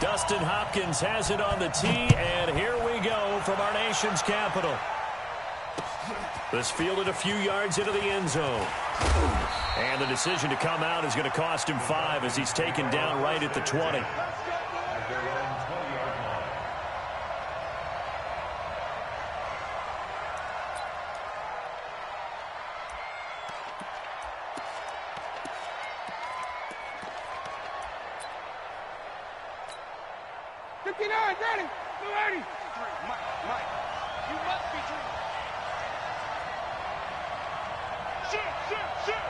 Dustin Hopkins has it on the tee, and here we go from our nation's capital. This fielded a few yards into the end zone. And the decision to come out is going to cost him 5 as he's taken down right at the 20. Ready, ready. Mike, you must be dreaming. Shoot.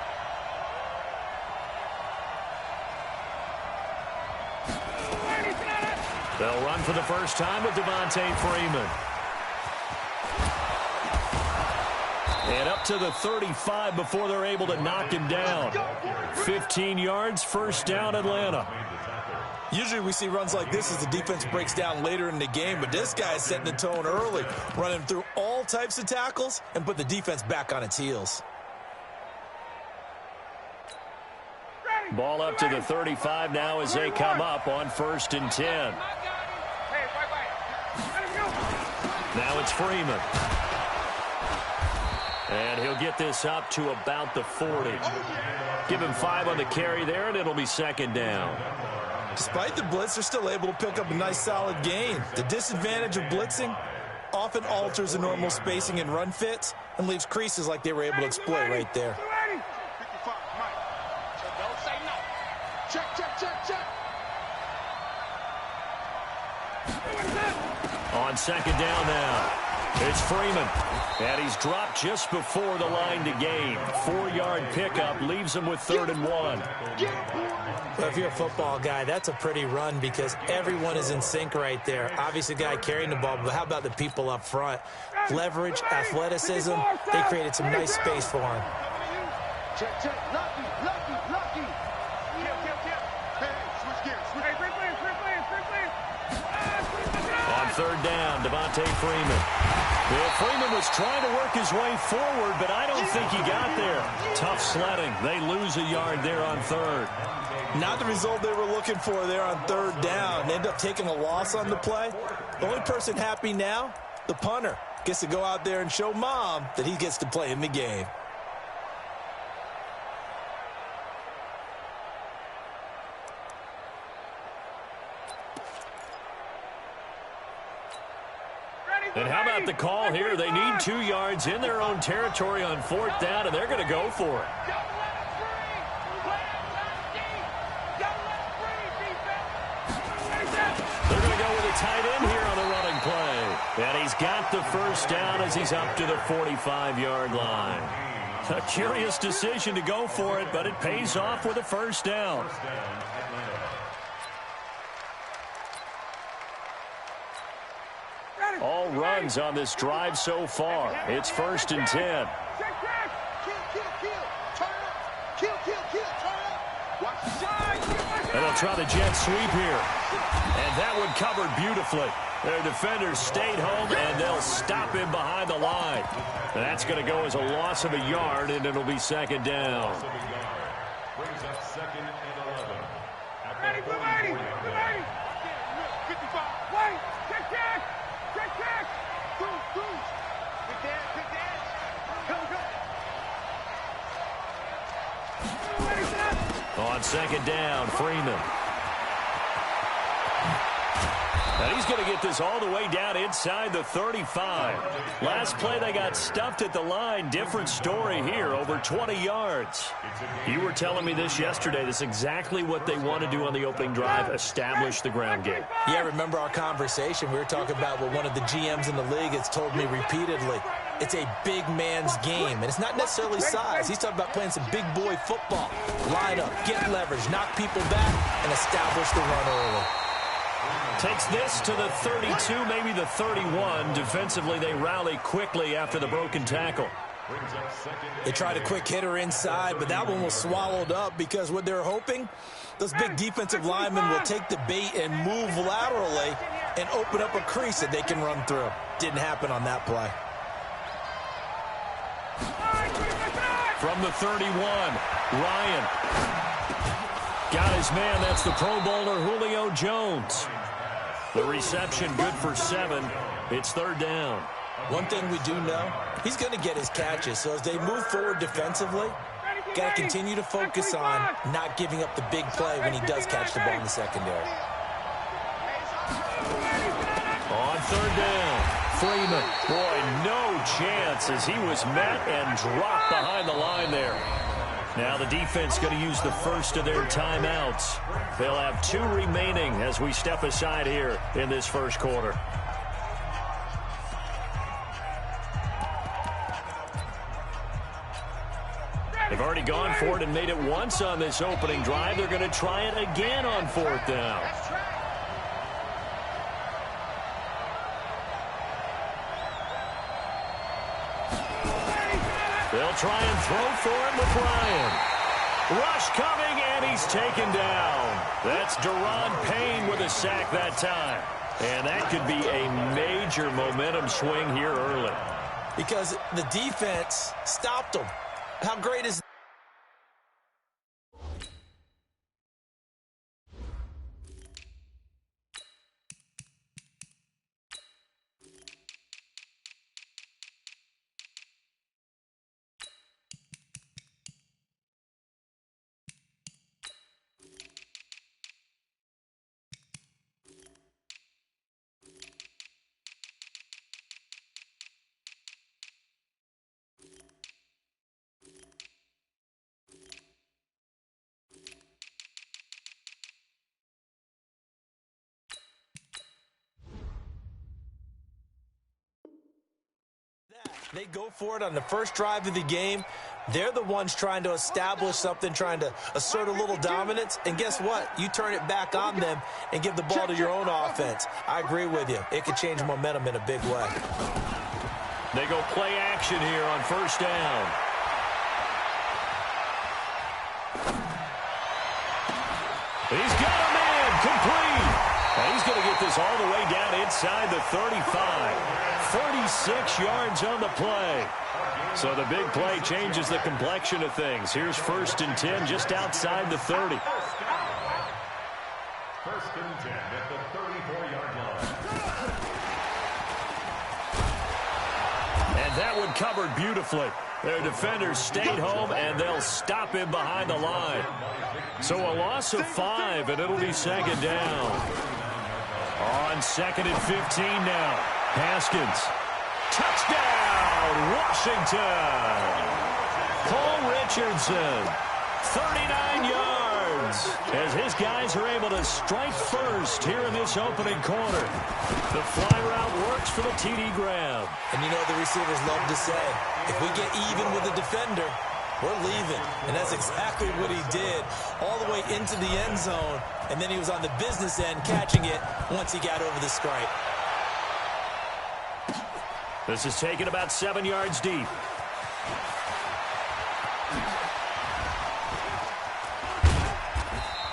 They'll run for the first time with Devontae Freeman. And up to the 35 before they're able to knock him down. 15 yards, first down, Atlanta. Usually we see runs like this as the defense breaks down later in the game, but this guy is setting the tone early, running through all types of tackles and put the defense back on its heels. Ball up to the 35 now as they come up on 1st and 10. Now it's Freeman. And he'll get this up to about the 40. Give him 5 on the carry there, and it'll be 2nd down. Despite the blitz, they're still able to pick up a nice solid gain. The disadvantage of blitzing often alters the normal spacing and run fits and leaves creases like they were able to exploit right there. On 2nd down now, it's Freeman. And he's dropped just before the line to gain. 4-yard pickup leaves him with 3rd and 1. Well, if you're a football guy, that's a pretty run because everyone is in sync right there. Obviously, the guy carrying the ball, but how about the people up front? Leverage, athleticism, they created some nice space for him. Check. Lucky. Switch gears. On 3rd down, Devontae Freeman. Well, Freeman was trying to work his way forward, but I don't think he got there. Tough sledding. They lose a yard there on 3rd. Not the result they were looking for there on 3rd down. They end up taking a loss on the play. The only person happy now, the punter, gets to go out there and show mom that he gets to play in the game. And how about the call here? They need 2 yards in their own territory on 4th down, and they're going to go for it. They're going to go with a tight end here on the running play. And he's got the 1st down as he's up to the 45-yard line. A curious decision to go for it, but it pays off with a 1st down. All runs on this drive so far. It's 1st and 10. And they'll try the jet sweep here. And that one covered beautifully. Their defenders stayed home, and they'll stop him behind the line. And that's going to go as a loss of a yard, and it'll be 2nd down. Brings up 2nd and 11. Ready. 55. Wait. Check. Through. Good dance. Go. On 2nd down, Freeman. And he's going to get this all the way down inside the 35. Last play, they got stuffed at the line. Different story here, over 20 yards. You were telling me this yesterday. This is exactly what they want to do on the opening drive, establish the ground game. Yeah, remember our conversation? We were talking about what one of the GMs in the league has told me repeatedly. It's a big man's game, and it's not necessarily size. He's talking about playing some big boy football. Line up, get leverage, knock people back, and establish the run early. Takes this to the 32, maybe the 31. Defensively, they rally quickly after the broken tackle. They tried a quick hitter inside, but that one was swallowed up because what they're hoping, those big defensive linemen will take the bait and move laterally and open up a crease that they can run through. Didn't happen on that play. From the 31, Ryan. Got his man. That's the Pro Bowler Julio Jones. The reception good for 7. It's third down. One thing we do know, he's going to get his catches. So as they move forward defensively, got to continue to focus on not giving up the big play when he does catch the ball in the secondary. On third down, Freeman. Boy, no chance as he was met and dropped behind the line there. Now the defense going to use the first of their timeouts. They'll have 2 remaining as we step aside here in this first quarter. They've already gone for it and made it once on this opening drive. They're going to try it again on 4th down. They'll try and throw for him with Ryan. Rush coming, and he's taken down. That's Daron Payne with a sack that time. And that could be a major momentum swing here early. Because the defense stopped him. How great is they go for it on the first drive of the game. They're the ones trying to establish something, trying to assert a little dominance. And guess what? You turn it back on them and give the ball to your own offense. I agree with you. It could change momentum in a big way. They go play action here on first down. He's got a man complete. And he's going to get this all the way down inside the 35. 36 yards on the play. So the big play changes the complexion of things. Here's 1st and 10 just outside the 30. 1st and 10 at the 34-yard line. And that one covered beautifully. Their defenders stayed home, and they'll stop him behind the line. So a loss of 5, and it'll be 2nd down. On 2nd and 15 now. Haskins. Touchdown, Washington. Cole Richardson, 39 yards. As his guys are able to strike first here in this opening quarter. The fly route works for the TD grab. And you know the receivers love to say, if we get even with the defender, we're leaving. And that's exactly what he did all the way into the end zone. And then he was on the business end catching it once he got over the stripe. This is taken about 7 yards deep.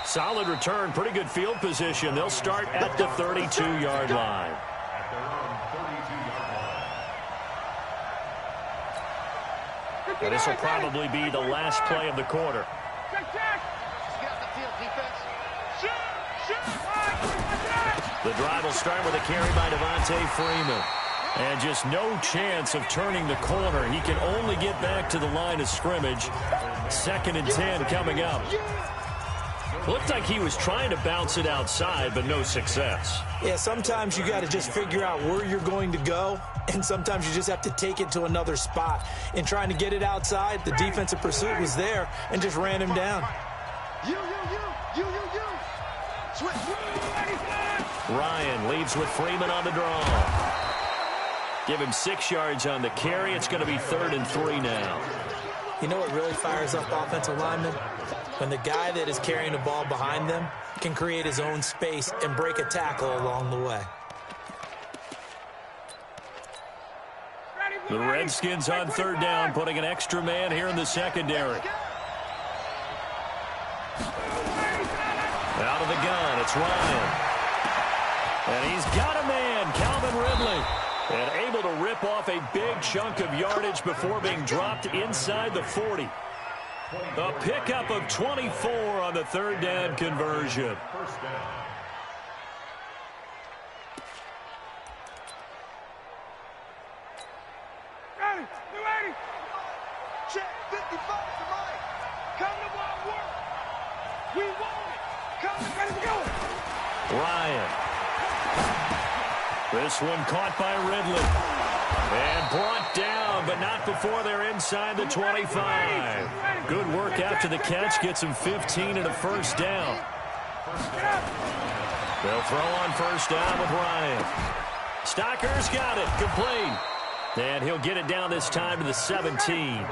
Solid return, pretty good field position. They'll start at the 32-yard line. And this will probably be the last play of the quarter. The drive will start with a carry by Devontae Freeman. And just no chance of turning the corner. He can only get back to the line of scrimmage. 2nd and 10 coming up. Looked like he was trying to bounce it outside, but no success. Yeah, sometimes you got to just figure out where you're going to go, and sometimes you just have to take it to another spot. In trying to get it outside, the defensive pursuit was there and just ran him down. Ryan leads with Freeman on the draw. Give him 6 yards on the carry. It's going to be 3rd and 3 now. You know what really fires up offensive linemen? When the guy that is carrying the ball behind them can create his own space and break a tackle along the way. The Redskins on 3rd down, putting an extra man here in the secondary. Out of the gun, it's Ryan. And he's got a man, Calvin Ridley. And able to rip off a big chunk of yardage before being dropped inside the 40. A pickup of 24 on the third down conversion. First down. Ready, you ready? Check 55 to Mike. Come to wild work. We want it. Come, ready to go. Ryan. This one caught by Ridley. And brought down, but not before they're inside the 25. Good work after the catch. Gets him 15 and a first down. They'll throw on first down with Ryan. Stocker's got it. Complete. And he'll get it down this time to the 17.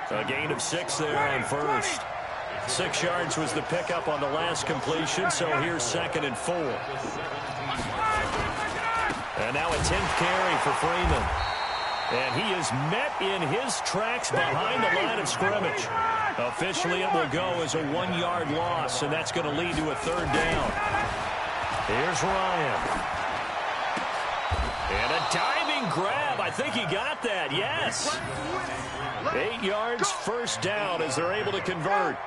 A gain of 6 there on first. 6 yards was the pickup on the last completion, so here's 2nd and 4. And now a 10th carry for Freeman. And he is met in his tracks behind the line of scrimmage. Officially, it will go as a 1-yard loss, and that's going to lead to a 3rd down. Here's Ryan. And a diving grab. I think he got that. Yes. 8 yards, first down as they're able to convert.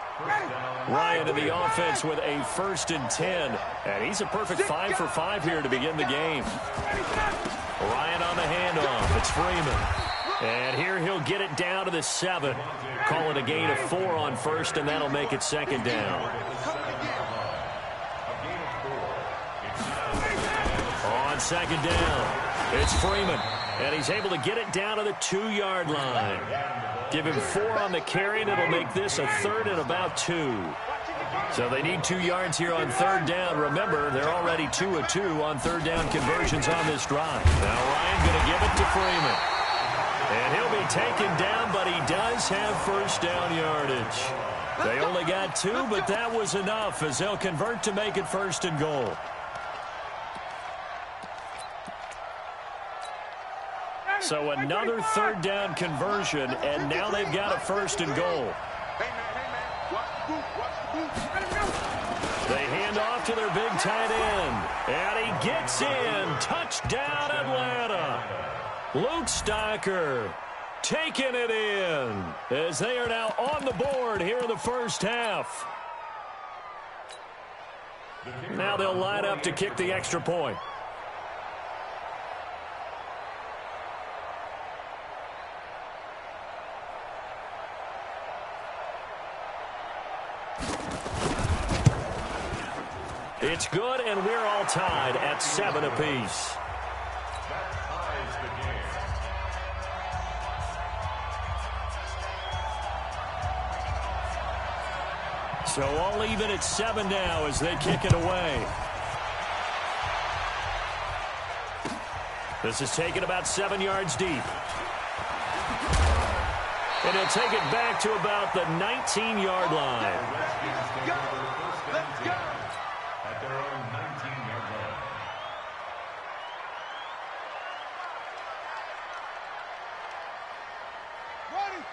Ryan in the offense with a 1st and 10. And he's a perfect 5 for 5 here to begin the game. Ryan on the handoff. It's Freeman. And here he'll get it down to the 7. Call it a gain of 4 on first, and that'll make it 2nd down. On 2nd down, it's Freeman. And he's able to get it down to the 2-yard line. Give him 4 on the carry, and it'll make this a 3rd and about 2. So they need 2 yards here on 3rd down. Remember, they're already 2 of 2 on 3rd down conversions on this drive. Now Ryan going to give it to Freeman. And he'll be taken down, but he does have first down yardage. They only got 2, but that was enough as they'll convert to make it 1st and goal. So another 3rd down conversion, and now they've got a 1st and goal. They hand off to their big tight end. And he gets in. Touchdown, Atlanta. Luke Stocker taking it in as they are now on the board here in the first half. Now they'll line up to kick the extra point. It's good, and we're all tied at 7 apiece. That ties the game. So all even at 7 now as they kick it away. This is taken about 7 yards deep. And he'll take it back to about the 19-yard line. Let's go. At their own 19-yard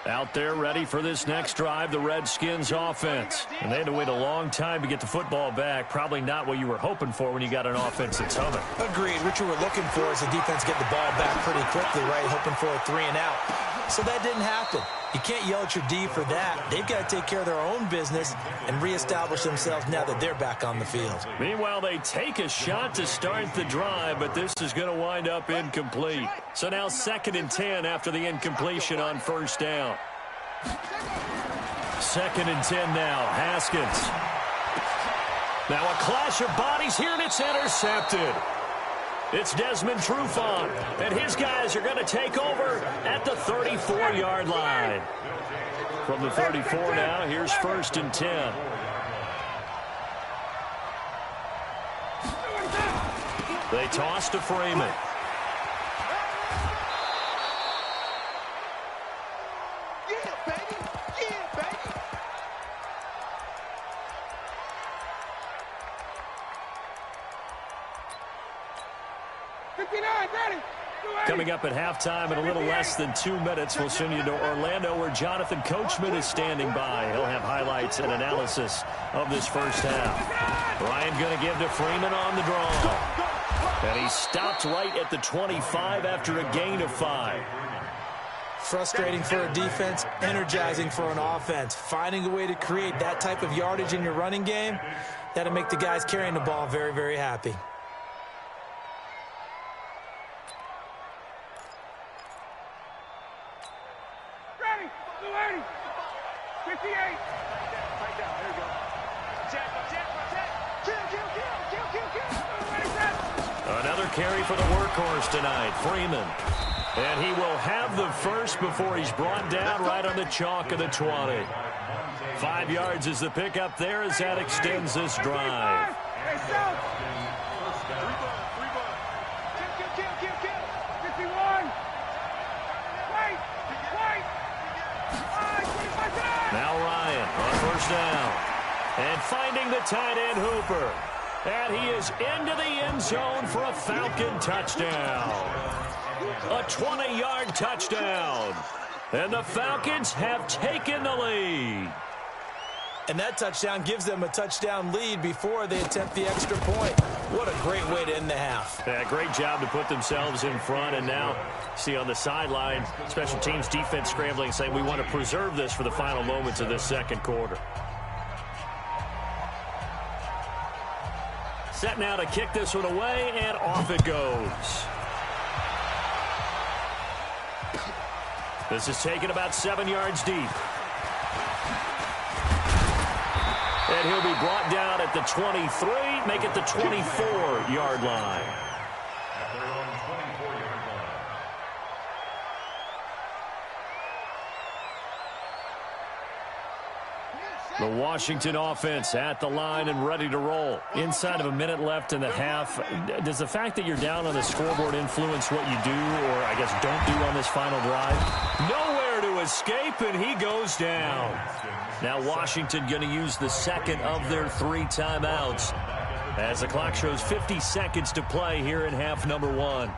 line. Out there ready for this next drive, the Redskins offense. And they had to wait a long time to get the football back. Probably not what you were hoping for when you got an offense that's humming. Agreed. What you were looking for is the defense get the ball back pretty quickly, right? Hoping for a 3 and out. So that didn't happen. You can't yell at your D for that. They've got to take care of their own business and reestablish themselves now that they're back on the field. Meanwhile, they take a shot to start the drive, but this is going to wind up incomplete. So now 2nd and 10 after the incompletion on first down. 2nd and 10 now. Haskins. Now a clash of bodies here, and it's intercepted. It's Desmond Trufant, and his guys are going to take over at the 34-yard line. From the 34 now, here's 1st and 10. They toss to Freeman. Yeah, baby. Yeah, baby. Coming up at halftime in a little less than 2 minutes, we'll send you to Orlando where Jonathan Coachman is standing by. He'll have highlights and analysis of this first half. Ryan going to give to Freeman on the draw. And he stopped right at the 25 after a gain of 5. Frustrating for a defense, energizing for an offense. Finding a way to create that type of yardage in your running game, that'll make the guys carrying the ball very, very happy. Ready, 280, 58. Right down, there you go. Attack. Kill. Another carry for the workhorse tonight, Freeman. And he will have the first before he's brought down right on the chalk of the 20. 5 yards is the pickup there as that extends this drive. Hey, South. 3-1. 51. Wait. 25. Now Ryan on first down. And finding the tight end Hooper. And he is into the end zone for a Falcon touchdown. A 20-yard touchdown. And the Falcons have taken the lead. And that touchdown gives them a touchdown lead before they attempt the extra point. What a great way to end the half. Yeah, great job to put themselves in front. And now, see on the sideline, special teams defense scrambling, saying we want to preserve this for the final moments of this second quarter. Set now to kick this one away, and off it goes. This is taken about 7 yards deep. And he'll be brought down at the 23, make it the 24-yard line. At their own 24-yard line. The Washington offense at the line and ready to roll. Inside of a minute left in the half, does the fact that you're down on the scoreboard influence what you do, or I guess don't do on this final drive? Nowhere to escape, and he goes down. Now Washington going to use the second of their 3 timeouts as the clock shows 50 seconds to play here in half number 1.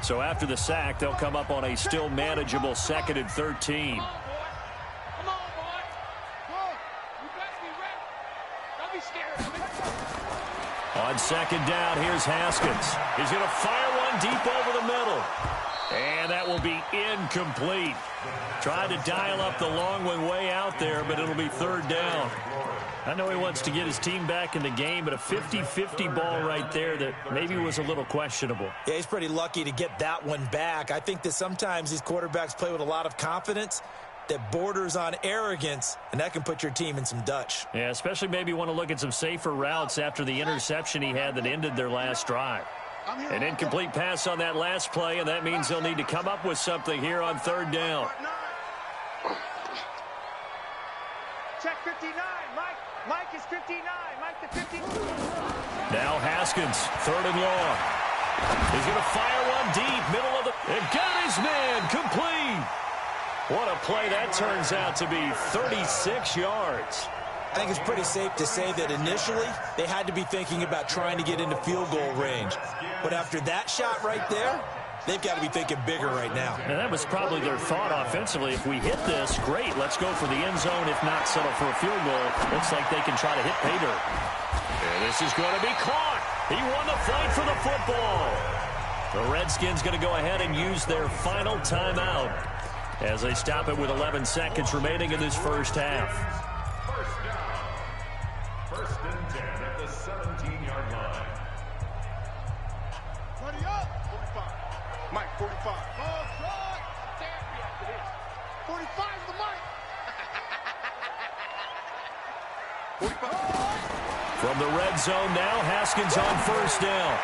So after the sack, they'll come up on a still manageable 2nd and 13. On second down, here's Haskins. He's going to fire one deep over the middle. And that will be incomplete. Tried to dial up the long one way out there, but it'll be 3rd down. I know he wants to get his team back in the game, but a 50-50 ball right there that maybe was a little questionable. Yeah, he's pretty lucky to get that one back. I think that sometimes these quarterbacks play with a lot of confidence that borders on arrogance, and that can put your team in some Dutch. Yeah, especially maybe want to look at some safer routes after the interception he had that ended their last drive. An incomplete pass on that last play, and that means they'll need to come up with something here on 3rd down. Check 59. Mike is 59. Mike the 59. Now Haskins, 3rd and long. He's going to fire one deep, middle of the... And got his man, complete. What a play that turns out to be, 36 yards. I think it's pretty safe to say that initially they had to be thinking about trying to get into field goal range. But after that shot right there, they've got to be thinking bigger right now. And that was probably their thought offensively. If we hit this, great, let's go for the end zone. If not, settle for a field goal. Looks like they can try to hit pay dirt. And this is going to be caught. He won the fight for the football. The Redskins going to go ahead and use their final timeout as they stop it with 11 seconds remaining in this first half. First down. 1st and 10 at the 17-yard line. Ready up. 45. Mike, 45. Oh, try. Damn me after this. 45 is the Mike. 45. From the red zone now, Haskins on first down.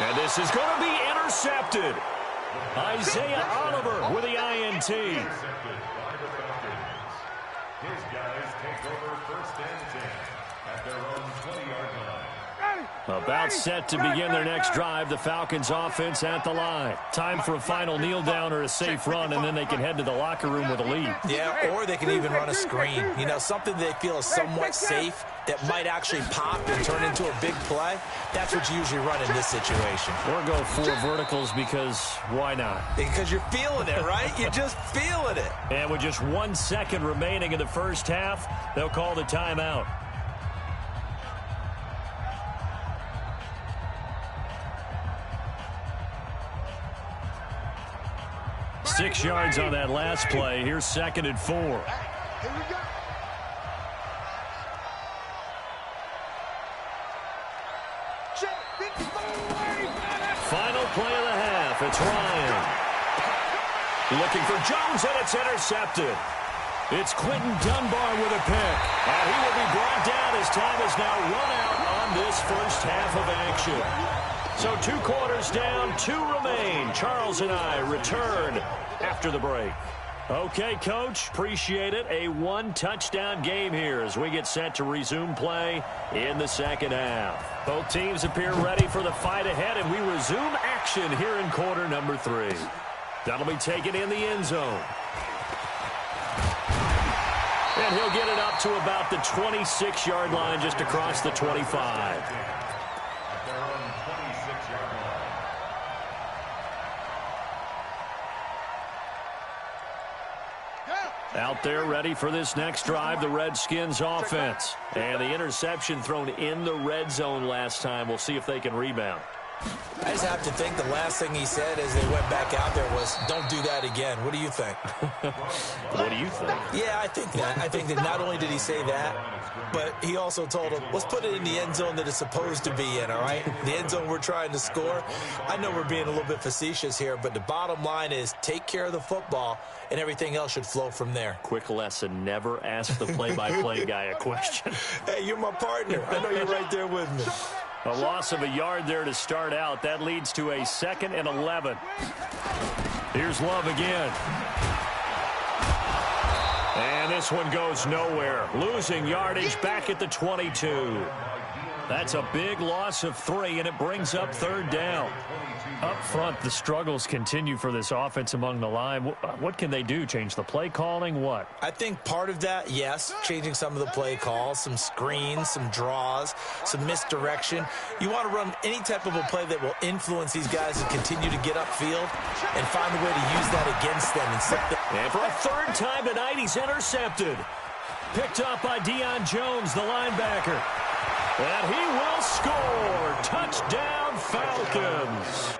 And this is going to be intercepted. Isaiah Oliver with the INT. Intercepted by the Falcons. His guys take over 1st and 10 at their own 20-yard line. About set to begin their next drive. The Falcons offense at the line. Time for a final kneel down or a safe run, and then they can head to the locker room with a lead. Yeah, or they can even run a screen. You know, something they feel is somewhat safe that might actually pop and turn into a big play. That's what you usually run in this situation. Or go 4 verticals because why not? Because you're feeling it, right? You're just feeling it. And with just 1 second remaining in the first half, they'll call the timeout. 6 yards on that last play. Here's 2nd and 4. Here we go. Check. 55. Final play of the half. It's Ryan. Looking for Jones, and it's intercepted. It's Quentin Dunbar with a pick. And he will be brought down as time is now run out on this first half of action. So 2 quarters down, 2 remain. Charles and I return after the break. Okay, Coach, appreciate it. A 1-touchdown game here as we get set to resume play in the second half. Both teams appear ready for the fight ahead, and we resume action here in quarter number 3. That'll be taken in the end zone. And he'll get it up to about the 26-yard line, just across the 25. Out there ready for this next drive, the Redskins offense. And the interception thrown in the red zone last time. We'll see if they can rebound. I just have to think the last thing he said as they went back out there was, don't do that again. What do you think? What do you think? Yeah, I think that. I think that not only did he say that, but he also told him, let's put it in the end zone that it's supposed to be in, all right? The end zone we're trying to score. I know we're being a little bit facetious here, but the bottom line is take care of the football, and everything else should flow from there. Quick lesson, never ask the play-by-play guy a question. Hey, you're my partner. I know you're right there with me. A loss of a yard there to start out. That leads to a 2nd and 11. Here's Love again. And this one goes nowhere. Losing yardage back at the 22. That's a big loss of 3, and it brings up 3rd down. Up front, the struggles continue for this offense among the line. What can they do? Change the play calling? What? I think part of that, yes, changing some of the play calls, some screens, some draws, some misdirection. You want to run any type of a play that will influence these guys and continue to get upfield and find a way to use that against them. And for a 3rd time tonight, he's intercepted. Picked up by Deion Jones, the linebacker. And he will score. Touchdown, Falcons.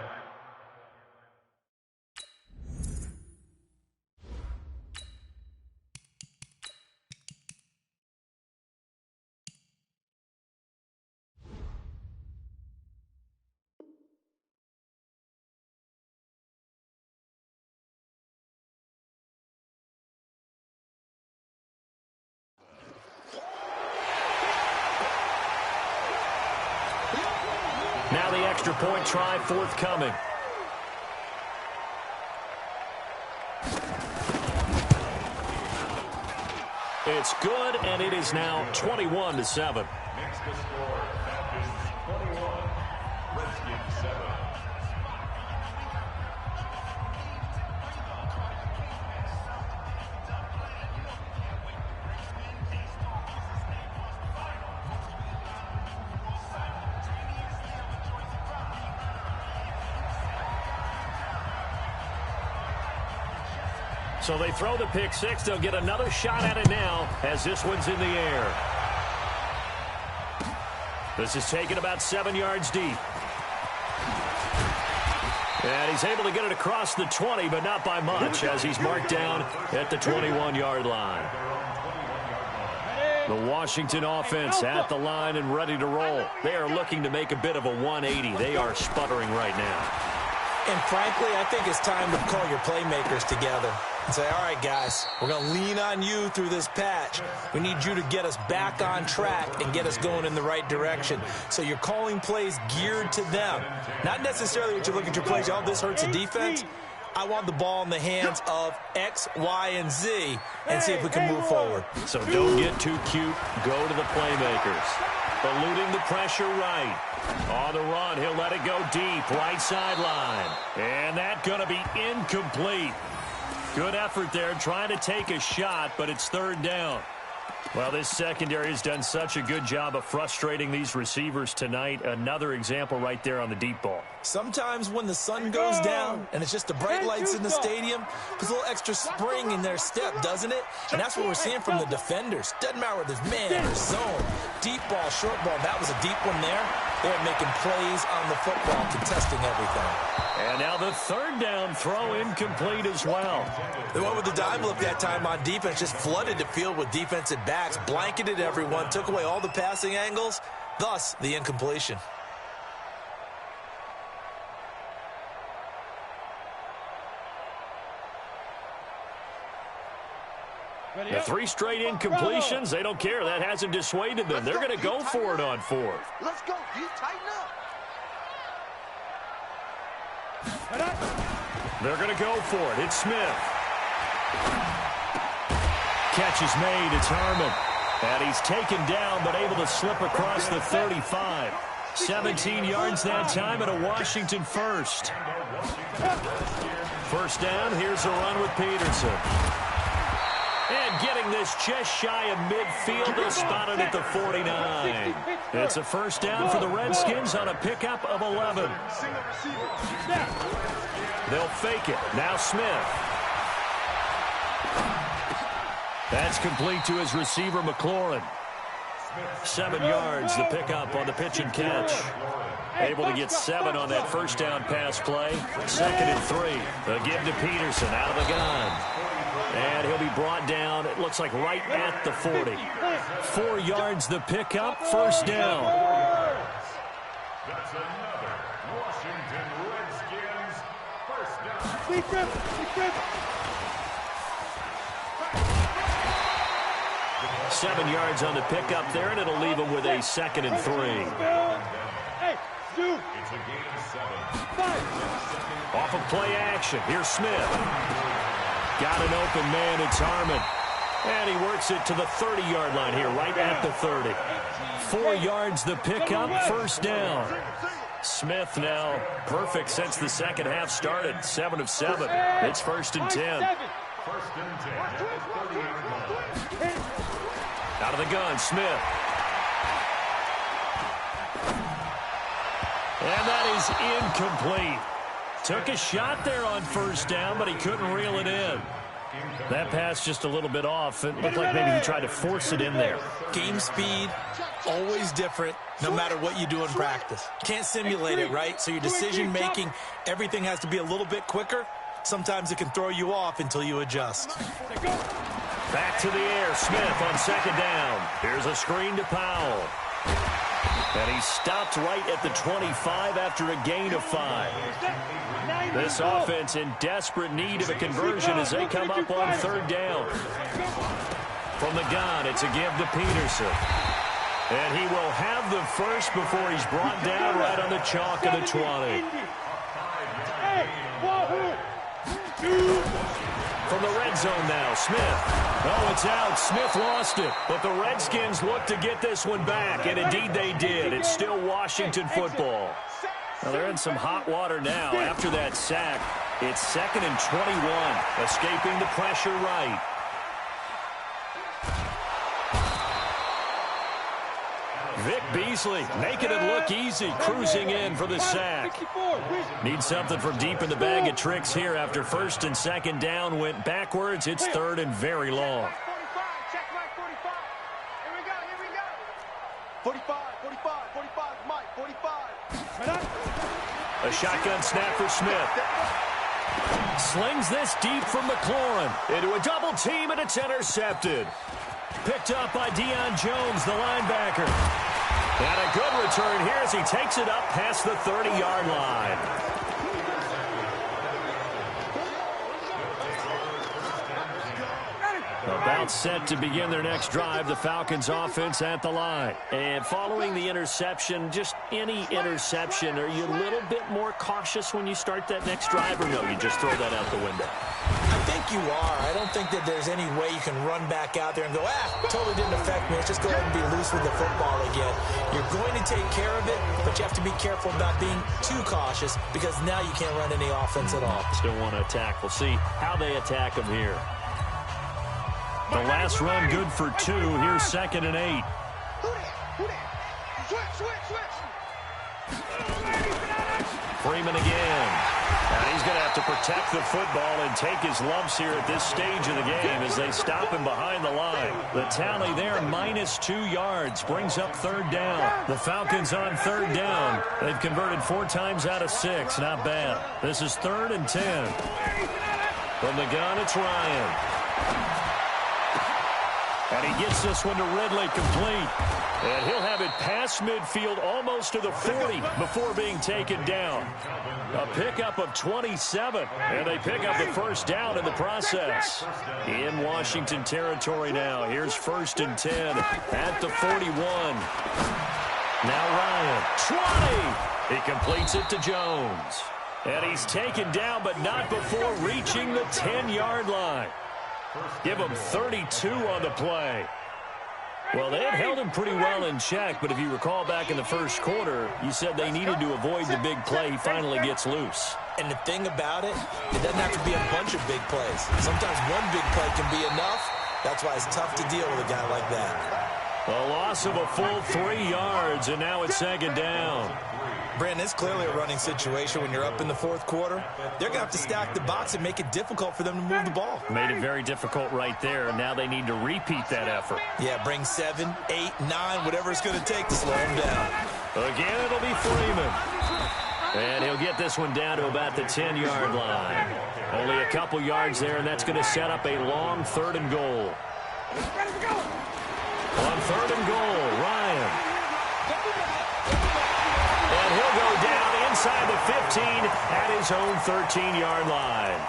Now the extra point try forthcoming. It's good, and it is now 21-7. Makes the score Falcons 21, Redskins 7. So they throw the pick 6. They'll get another shot at it now as this one's in the air. This is taken about 7 yards deep. And he's able to get it across the 20, but not by much, as he's marked down at the 21-yard line. The Washington offense at the line and ready to roll. They are looking to make a bit of a 180. They are sputtering right now. And frankly, I think it's time to call your playmakers together and say, all right, guys, we're going to lean on you through this patch. We need you to get us back on track and get us going in the right direction. So you're calling plays geared to them. Not necessarily what you look at your plays, oh, this hurts the defense. I want the ball in the hands of X, Y, and Z and see if we can move forward. So don't get too cute. Go to the playmakers. Eluding the pressure right. On the run, he'll let it go deep, right sideline. And that's going to be incomplete. Good effort there, trying to take a shot, but it's 3rd down. Well, this secondary has done such a good job of frustrating these receivers tonight. Another example right there on the deep ball. Sometimes when the sun goes down and it's just the bright lights in the stadium, there's a little extra spring in their step, doesn't it? And that's what we're seeing from the defenders. Doesn't matter whether there's man or zone. Deep ball, short ball, that was a deep one there. They're making plays on the football, contesting everything. And now the third down throw incomplete as well. They went with the dime look that time on defense, just flooded the field with defensive backs, blanketed everyone, took away all the passing angles, thus the incompletion. The 3 straight incompletions, they don't care. That hasn't dissuaded them. They're going to go for it on 4th. Let's go. You tighten up. They're going to go for it. It's Smith. Catch is made. It's Harmon. And he's taken down, but able to slip across the 35. 17 yards that time and a Washington first. First down, here's a run with Peterson. And getting this just shy of midfield, they'll spot it at the 49. It's a first down for the Redskins on a pickup of 11. They'll fake it. Now Smith. That's complete to his receiver, McLaurin. 7 yards, the pickup on the pitch and catch. Able to get 7 on that first down pass play. 2nd and 3. The give to Peterson out of the gun. And he'll be brought down, it looks like right at the 40. 4 yards the pickup, first down. That's another Washington Redskins first down. 7 yards on the pickup there, and it'll leave him with a 2nd and 3. It's a gain of 7. Off of play action, here's Smith. Got an open man, it's Harmon. And he works it to the 30-yard line here, right at the 30. 4 yards the pickup, first down. Smith now perfect since the second half started. 7 of 7. It's 1st and 10. First and 10 at the 30-yard line. Out of the gun, Smith. And that is incomplete. Took a shot there on first down, but he couldn't reel it in. That pass just a little bit off. It looked like maybe he tried to force it in there. Game speed, always different, no matter what you do in practice. Can't simulate it, right? So your decision-making, everything has to be a little bit quicker. Sometimes it can throw you off until you adjust. Back to the air, Smith on 2nd down. Here's a screen to Powell. And he stopped right at the 25 after a gain of 5. This offense in desperate need of a conversion as they come up on 3rd down. From the gun, it's a give to Peterson. And he will have the first before he's brought down right on the chalk of the 20. From the red zone now, Smith. Oh, it's out. Smith lost it. But the Redskins look to get this one back, and indeed they did. It's still Washington football. Now they're in some hot water now after that sack. It's 2nd and 21, escaping the pressure right. Vic Beasley making it look easy, cruising in for the sack. Need something from deep in the bag of tricks here after 1st and 2nd down went backwards. It's 3rd and very long. 45, Mike, 45. A shotgun snap for Smith. Slings this deep from McLaurin into a double team, and it's intercepted. Picked up by Deion Jones, the linebacker. And a good return here as he takes it up past the 30-yard line. About set to begin their next drive, the Falcons offense at the line. And following the interception, just any interception, are you a little bit more cautious when you start that next drive, or no, you just throw that out the window? I think you are. I don't think that there's any way you can run back out there and go, totally didn't affect me. Let's just go ahead and be loose with the football again. You're going to take care of it, but you have to be careful about being too cautious because now you can't run any offense at all. Still want to attack. We'll see how they attack them here. The last run good for 2. Here's 2nd and 8. Freeman again. And he's going to have to protect the football and take his lumps here at this stage of the game as they stop him behind the line. The tally there, -2 yards, brings up third down. The Falcons on third down. They've converted 4 times out of 6. Not bad. This is 3rd and 10. From the gun, it's Ryan. And he gets this one to Ridley complete. And he'll have it past midfield almost to the 40 before being taken down. A pickup of 27, and they pick up the first down in the process. In Washington territory now. Here's 1st and 10 at the 41. Now Ryan, 20. He completes it to Jones. And he's taken down, but not before reaching the 10-yard line. Give him 32 on the play. Well, they had held him pretty well in check, but if you recall back in the first quarter, you said they needed to avoid the big play. He finally gets loose. And the thing about it, it doesn't have to be a bunch of big plays. Sometimes one big play can be enough. That's why it's tough to deal with a guy like that. A loss of a full 3 yards, and now it's 2nd down. Brandon, it's clearly a running situation when you're up in the 4th quarter. They're going to have to stack the box and make it difficult for them to move the ball. Made it very difficult right there. Now they need to repeat that effort. Yeah, bring 7, 8, 9, whatever it's going to take to slow him down. Again, it'll be Freeman. And he'll get this one down to about the 10-yard line. Only a couple yards there, and that's going to set up a long 3rd and goal. On 3rd and goal, Ryan. And he'll go down inside the 15 at his own 13-yard line.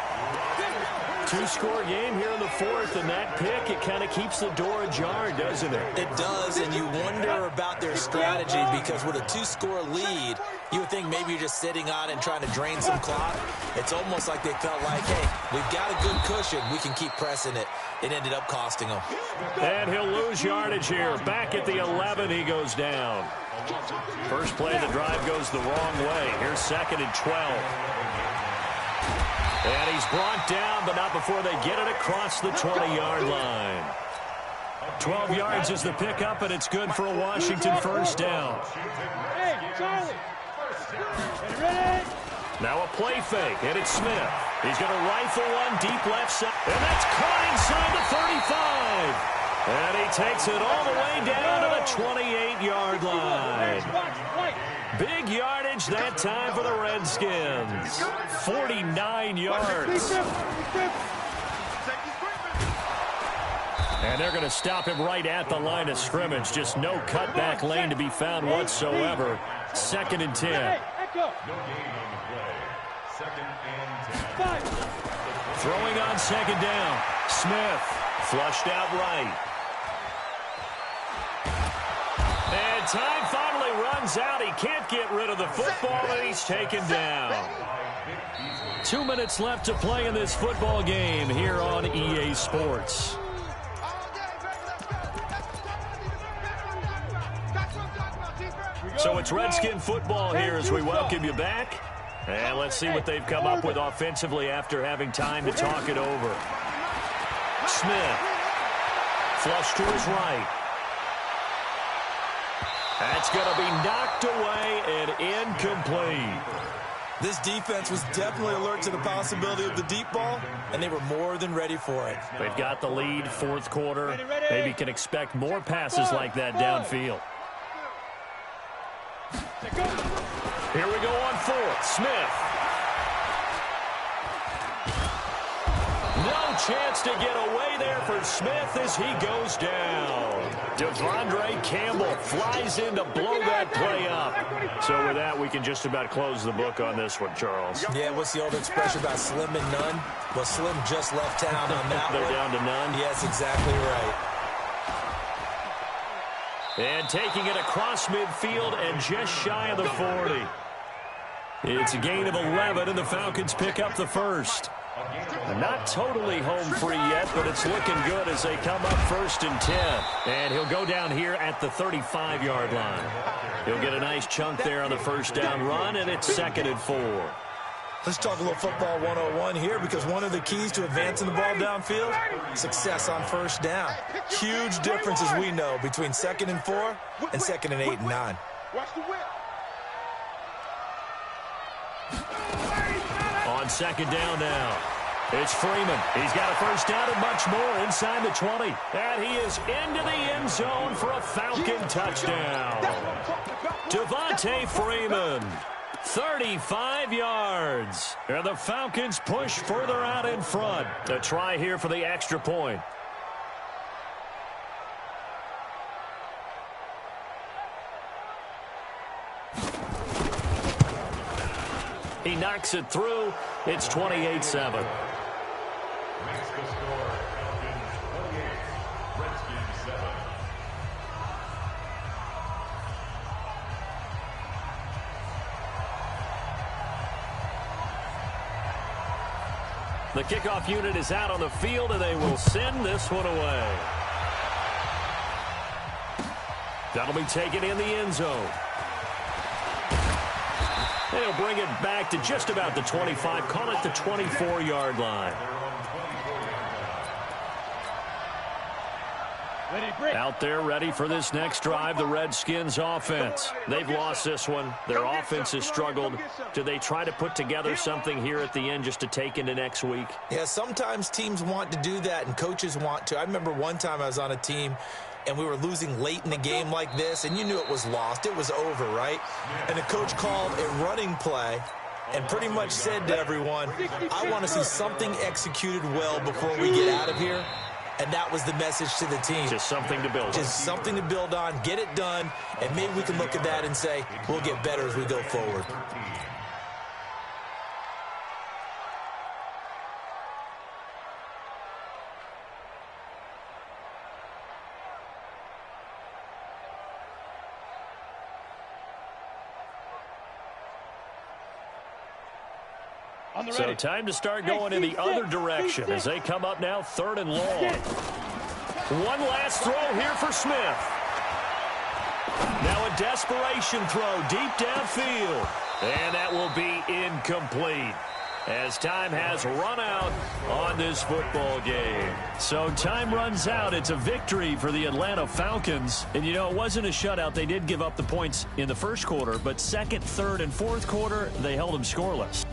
2-score game here in the 4th, and that pick, it kind of keeps the door ajar, doesn't it? It does, and you wonder about their strategy because with a 2-score lead, you would think maybe you're just sitting on it and trying to drain some clock. It's almost like they felt like, hey, we've got a good cushion. We can keep pressing it. It ended up costing them. And he'll lose yardage here. Back at the 11, he goes down. First play of the drive goes the wrong way. Here's 2nd and 12. And he's brought down, but not before they get it across the 20-yard line. 12 yards is the pickup, and it's good for a Washington first down. Now a play fake, and it's Smith. He's going to rifle one deep left side, and that's caught inside the 35. And he takes it all the way down to the 28-yard line. Big yardage that time for the Redskins. 49 yards. And they're going to stop him right at the line of scrimmage. Just no cutback lane to be found whatsoever. 2nd and 10. No gain on the play. 2nd and 10. Throwing on 2nd down. Smith flushed out right. And time finally runs out. He can't get rid of the football, and he's taken down. 2 minutes left to play in this football game here on EA Sports. So it's Redskin football here as we welcome you back. And let's see what they've come up with offensively after having time to talk it over. Smith. Flush to his right. That's going to be knocked away and incomplete. This defense was definitely alert to the possibility of the deep ball, and they were more than ready for it. They've got the lead, 4th quarter. Maybe can expect more passes like that downfield. Here we go on 4th. Smith. No chance to get away there for Smith as he goes down. Devondre Campbell flies in to blow that play up. So with that, we can just about close the book on this one, Charles. Yeah, what's the old expression about slim and none? Well, Slim just left town on that They're one. down to none? Yes, exactly right. And taking it across midfield and just shy of the 40. It's a gain of 11, and the Falcons pick up the first. Not totally home free yet, but it's looking good as they come up 1st and 10. And he'll go down here at the 35-yard line. He'll get a nice chunk there on the first down run, and it's 2nd and 4. Let's talk a little football 101 here, because one of the keys to advancing the ball downfield, success on first down. Huge difference, as we know, between 2nd and 4 and 2nd and 8 and 9. Watch the whip. On second down now, it's Freeman. He's got a first down and much more inside the 20. And he is into the end zone for a Falcon touchdown. Devontae Freeman, 35 yards. And the Falcons push further out in front. A try here for the extra point. He knocks it through. It's 28-7. Makes the score Falcons 28, Redskins 7. The kickoff unit is out on the field, and they will send this one away. That'll be taken in the end zone. They'll bring it back to just about the 25, call it the 24-yard line. Out there ready for this next drive, the Redskins offense. They've lost this one. Their offense has struggled. Do they try to put together something here at the end just to take into next week? Yeah, sometimes teams want to do that and coaches want to. I remember one time I was on a team and we were losing late in the game like this, and you knew it was lost. It was over, right? And the coach called a running play and pretty much said to everyone, I want to see something executed well before we get out of here. And that was the message to the team. Just something to build on. Just something to build on, get it done, and maybe we can look at that and say, we'll get better as we go forward. So time to start going in the other direction as they come up now 3rd and long. One last throw here for Smith. Now a desperation throw deep downfield. And that will be incomplete as time has run out on this football game. So time runs out. It's a victory for the Atlanta Falcons. And, you know, it wasn't a shutout. They did give up the points in the first quarter, but second, third, and fourth quarter, they held them scoreless.